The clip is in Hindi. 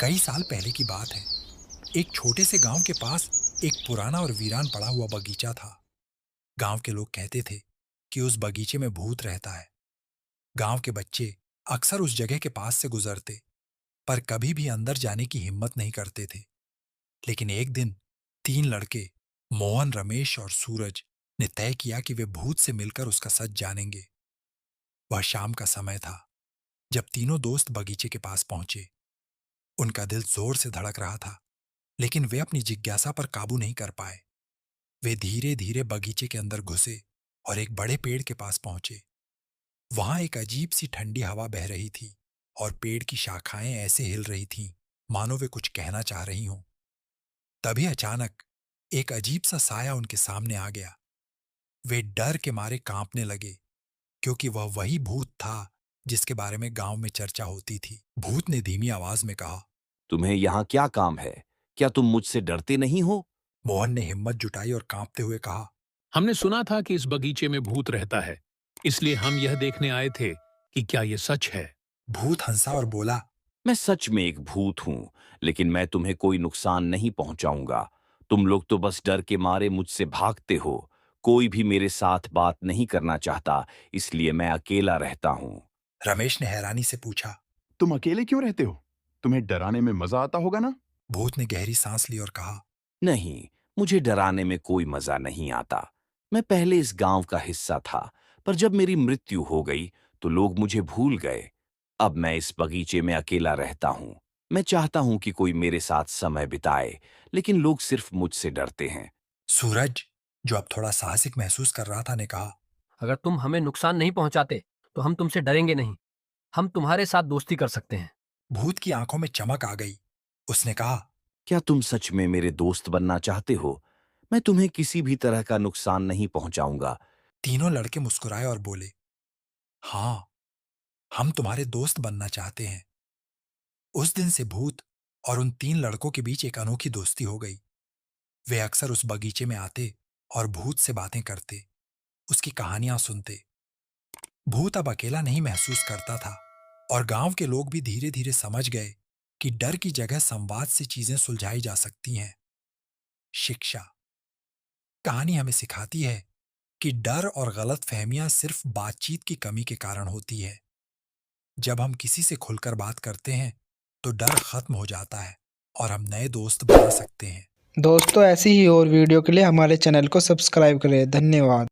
कई साल पहले की बात है। एक छोटे से गांव के पास एक पुराना और वीरान पड़ा हुआ बगीचा था। गांव के लोग कहते थे कि उस बगीचे में भूत रहता है। गांव के बच्चे अक्सर उस जगह के पास से गुजरते, पर कभी भी अंदर जाने की हिम्मत नहीं करते थे। लेकिन एक दिन तीन लड़के, मोहन, रमेश और सूरज, ने तय किया कि वे भूत से मिलकर उसका सच जानेंगे। वह शाम का समय था जब तीनों दोस्त बगीचे के पास पहुंचे। उनका दिल जोर से धड़क रहा था, लेकिन वे अपनी जिज्ञासा पर काबू नहीं कर पाए। वे धीरे धीरे बगीचे के अंदर घुसे और एक बड़े पेड़ के पास पहुंचे। वहां एक अजीब सी ठंडी हवा बह रही थी और पेड़ की शाखाएं ऐसे हिल रही थीं मानो वे कुछ कहना चाह रही हों। तभी अचानक एक अजीब सा साया उनके सामने आ गया। वे डर के मारे कांपने लगे, क्योंकि वह वही भूत था जिसके बारे में गांव में चर्चा होती थी। भूत ने धीमी आवाज में कहा। तुम्हें यहाँ क्या काम है? क्या तुम मुझसे डरते नहीं हो? मोहन ने हिम्मत जुटाई और कांपते हुए कहा। हमने सुना था कि इस बगीचे में भूत रहता है, इसलिए हम यह देखने आए थे कि क्या ये सच है। भूत हंसा और बोला। मैं सच में एक भूत हूँ, लेकिन मैं तुम्हें कोई नुकसान नहीं पहुंचाऊंगा। तुम लोग तो बस डर के मारे मुझसे भागते हो। कोई भी मेरे साथ बात नहीं करना चाहता, इसलिए मैं अकेला रहता हूँ। रमेश ने हैरानी से पूछा। तुम अकेले क्यों रहते हो? तुम्हें डराने में मजा आता होगा ना? भूत ने गहरी सांस ली और कहा। नहीं, मुझे डराने में कोई मजा नहीं आता। मैं पहले इस गांव का हिस्सा था, पर जब मेरी मृत्यु हो गई तो लोग मुझे भूल गए। अब मैं इस बगीचे में अकेला रहता हूँ। मैं चाहता हूँ कि कोई मेरे साथ समय बिताए, लेकिन लोग सिर्फ मुझसे डरते हैं। सूरज, जो अब थोड़ा साहसिक महसूस कर रहा था, ने कहा। अगर तुम हमें नुकसान नहीं पहुंचाते तो हम तुमसे डरेंगे नहीं। हम तुम्हारे साथ दोस्ती कर सकते हैं। भूत की आंखों में चमक आ गई। उसने कहा। क्या तुम सच में मेरे दोस्त बनना चाहते हो? मैं तुम्हें किसी भी तरह का नुकसान नहीं पहुंचाऊंगा। तीनों लड़के मुस्कुराए और बोले, हाँ, हम तुम्हारे दोस्त बनना चाहते हैं। उस दिन से भूत और उन तीन लड़कों के बीच एक अनोखी दोस्ती हो गई। वे अक्सर उस बगीचे में आते और भूत से बातें करते, उसकी कहानियां सुनते। भूत अब अकेला नहीं महसूस करता था, और गांव के लोग भी धीरे धीरे समझ गए कि डर की जगह संवाद से चीजें सुलझाई जा सकती हैं। शिक्षा। कहानी हमें सिखाती है कि डर और गलत फहमियां सिर्फ बातचीत की कमी के कारण होती है। जब हम किसी से खुलकर बात करते हैं तो डर खत्म हो जाता है और हम नए दोस्त बना सकते हैं। दोस्तों, ऐसी ही और वीडियो के लिए हमारे चैनल को सब्सक्राइब करें। धन्यवाद।